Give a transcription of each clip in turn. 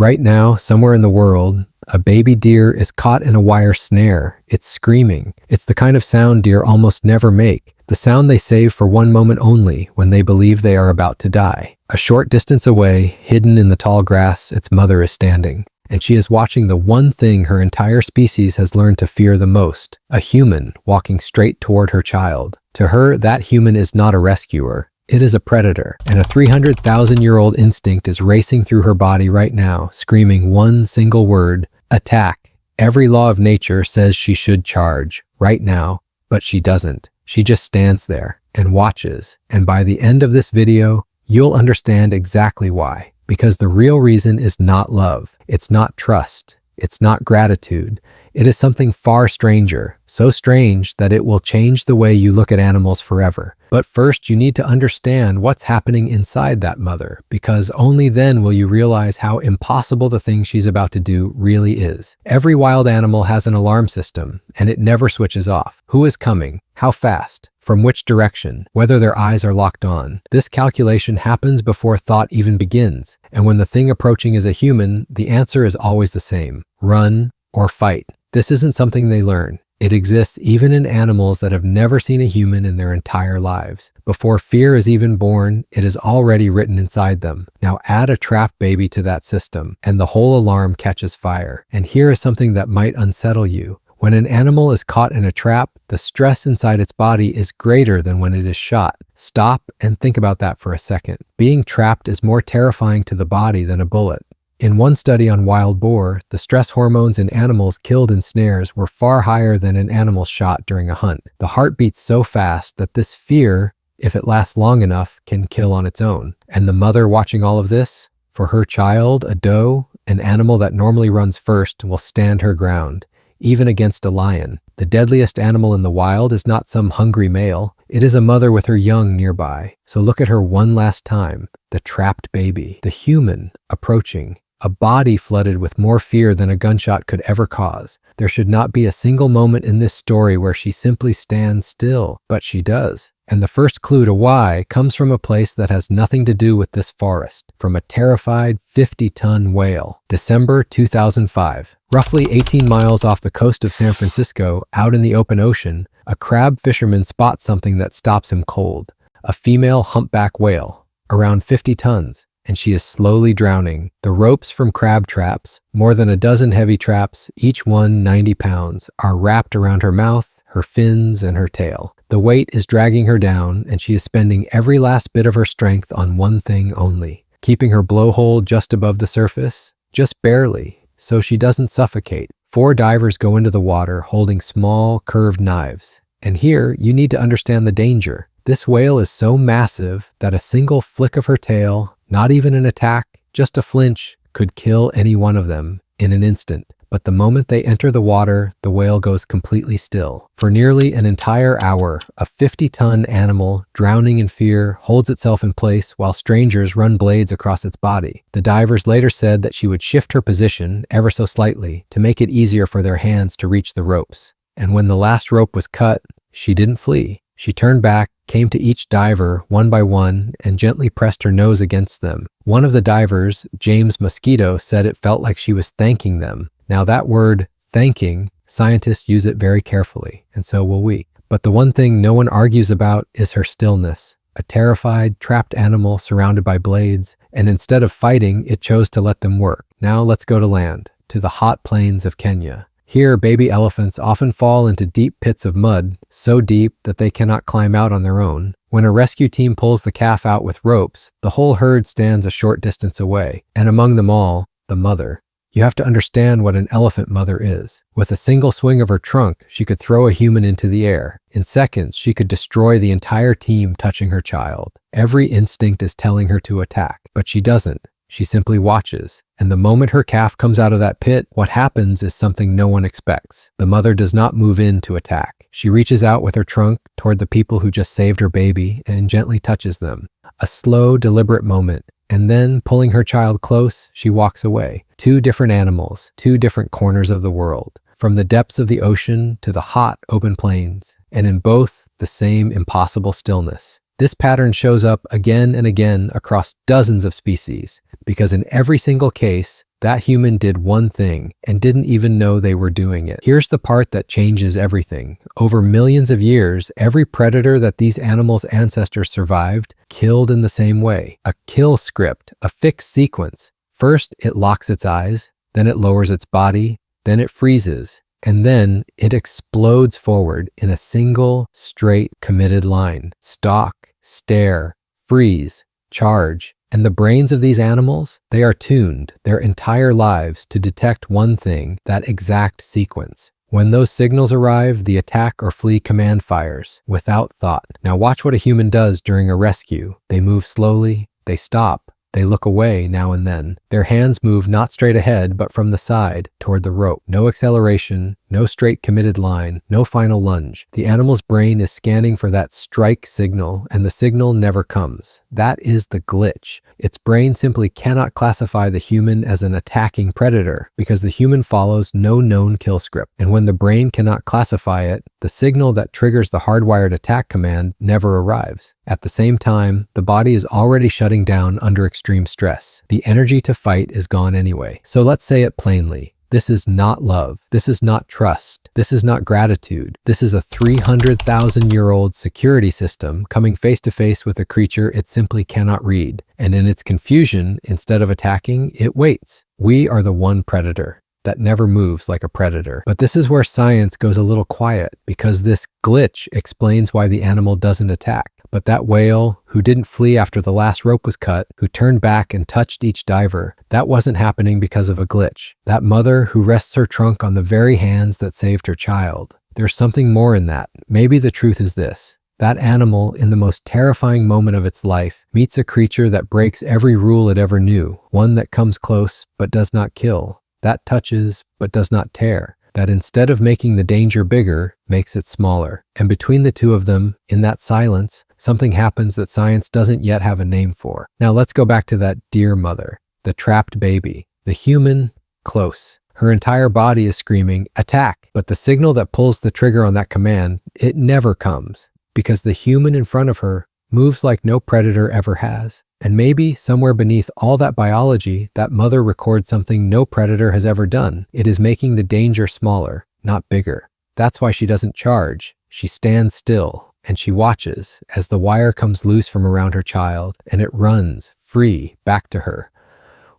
Right now, somewhere in the world, a baby deer is caught in a wire snare. It's screaming. It's the kind of sound deer almost never make, the sound they save for one moment only when they believe they are about to die. A short distance away, hidden in the tall grass, its mother is standing, and she is watching the one thing her entire species has learned to fear the most, a human walking straight toward her child. To her, that human is not a rescuer. It is a predator, and a 300,000-year-old instinct is racing through her body right now, screaming one single word: attack. Every law of nature says she should charge, right now, but she doesn't. She just stands there and watches, and by the end of this video, you'll understand exactly why. Because the real reason is not love, it's not trust, it's not gratitude. It is something far stranger, so strange that it will change the way you look at animals forever. But first, you need to understand what's happening inside that mother, because only then will you realize how impossible the thing she's about to do really is. Every wild animal has an alarm system, and it never switches off. Who is coming? How fast? From which direction? Whether their eyes are locked on. This calculation happens before thought even begins, and when the thing approaching is a human, the answer is always the same: run or fight. This isn't something they learn. It exists even in animals that have never seen a human in their entire lives. Before fear is even born, it is already written inside them. Now add a trapped baby to that system, and the whole alarm catches fire. And here is something that might unsettle you. When an animal is caught in a trap, the stress inside its body is greater than when it is shot. Stop and think about that for a second. Being trapped is more terrifying to the body than a bullet. In one study on wild boar, the stress hormones in animals killed in snares were far higher than in animals shot during a hunt. The heart beats so fast that this fear, if it lasts long enough, can kill on its own. And the mother watching all of this, for her child, a doe, an animal that normally runs first, will stand her ground, even against a lion. The deadliest animal in the wild is not some hungry male. It is a mother with her young nearby. So look at her one last time, the trapped baby, the human approaching. A body flooded with more fear than a gunshot could ever cause. There should not be a single moment in this story where she simply stands still, but she does. And the first clue to why comes from a place that has nothing to do with this forest, from a terrified 50-ton whale. December 2005. Roughly 18 miles off the coast of San Francisco, out in the open ocean, a crab fisherman spots something that stops him cold. A female humpback whale, around 50 tons. And she is slowly drowning. The ropes from crab traps, more than a dozen heavy traps, each one 90 pounds, are wrapped around her mouth, her fins, and her tail. The weight is dragging her down, and she is spending every last bit of her strength on one thing only: keeping her blowhole just above the surface, just barely, so she doesn't suffocate. 4 divers go into the water holding small, curved knives. And here, you need to understand the danger. This whale is so massive that a single flick of her tail, not even an attack, just a flinch, could kill any one of them in an instant. But the moment they enter the water, the whale goes completely still. For nearly an entire hour, a 50-ton animal, drowning in fear, holds itself in place while strangers run blades across its body. The divers later said that she would shift her position ever so slightly to make it easier for their hands to reach the ropes. And when the last rope was cut, she didn't flee. She turned back, came to each diver one by one, and gently pressed her nose against them. One of the divers, James Mosquito, said it felt like she was thanking them. Now that word, thanking, scientists use it very carefully, and so will we. But the one thing no one argues about is her stillness. A terrified, trapped animal surrounded by blades, and instead of fighting, it chose to let them work. Now let's go to land, to the hot plains of Kenya. Here, baby elephants often fall into deep pits of mud, so deep that they cannot climb out on their own. When a rescue team pulls the calf out with ropes, the whole herd stands a short distance away, and among them all, the mother. You have to understand what an elephant mother is. With a single swing of her trunk, she could throw a human into the air. In seconds, she could destroy the entire team touching her child. Every instinct is telling her to attack, but she doesn't. She simply watches, and the moment her calf comes out of that pit, what happens is something no one expects. The mother does not move in to attack. She reaches out with her trunk toward the people who just saved her baby and gently touches them. A slow, deliberate moment, and then, pulling her child close, she walks away. 2 different animals, 2 different corners of the world, from the depths of the ocean to the hot, open plains, and in both, the same impossible stillness. This pattern shows up again and again across dozens of species, because in every single case, that human did one thing and didn't even know they were doing it. Here's the part that changes everything. Over millions of years, every predator that these animals' ancestors survived killed in the same way. A kill script, a fixed sequence. First, it locks its eyes, then it lowers its body, then it freezes, and then it explodes forward in a single, straight, committed line. Stalk, stare, freeze, charge. And the brains of these animals, they are tuned their entire lives to detect one thing, that exact sequence. When those signals arrive, the attack or flee command fires without thought. Now watch what a human does during a rescue. They move slowly, they stop, they look away now and then. Their hands move not straight ahead, but from the side toward the rope. No acceleration, no straight committed line, no final lunge. The animal's brain is scanning for that strike signal, and the signal never comes. That is the glitch. Its brain simply cannot classify the human as an attacking predator because the human follows no known kill script. And when the brain cannot classify it, the signal that triggers the hardwired attack command never arrives. At the same time, the body is already shutting down under extreme stress. The energy to fight is gone anyway. So let's say it plainly. This is not love. This is not trust. This is not gratitude. This is a 300,000-year-old security system coming face to face with a creature it simply cannot read. And in its confusion, instead of attacking, it waits. We are the one predator that never moves like a predator. But this is where science goes a little quiet, because this glitch explains why the animal doesn't attack. But that whale who didn't flee after the last rope was cut, who turned back and touched each diver, that wasn't happening because of a glitch. That mother who rests her trunk on the very hands that saved her child. There's something more in that. Maybe the truth is this. That animal, in the most terrifying moment of its life, meets a creature that breaks every rule it ever knew, one that comes close but does not kill, that touches but does not tear, that instead of making the danger bigger, makes it smaller. And between the two of them, in that silence, something happens that science doesn't yet have a name for. Now let's go back to that deer mother, the trapped baby, the human, close. Her entire body is screaming, attack! But the signal that pulls the trigger on that command, it never comes, because the human in front of her moves like no predator ever has. And maybe somewhere beneath all that biology, that mother records something no predator has ever done. It is making the danger smaller, not bigger. That's why she doesn't charge. She stands still, and she watches as the wire comes loose from around her child, and it runs, free, back to her.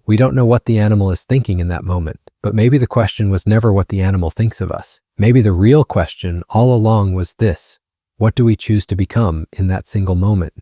We don't know what the animal is thinking in that moment, but maybe the question was never what the animal thinks of us. Maybe the real question all along was this: what do we choose to become in that single moment?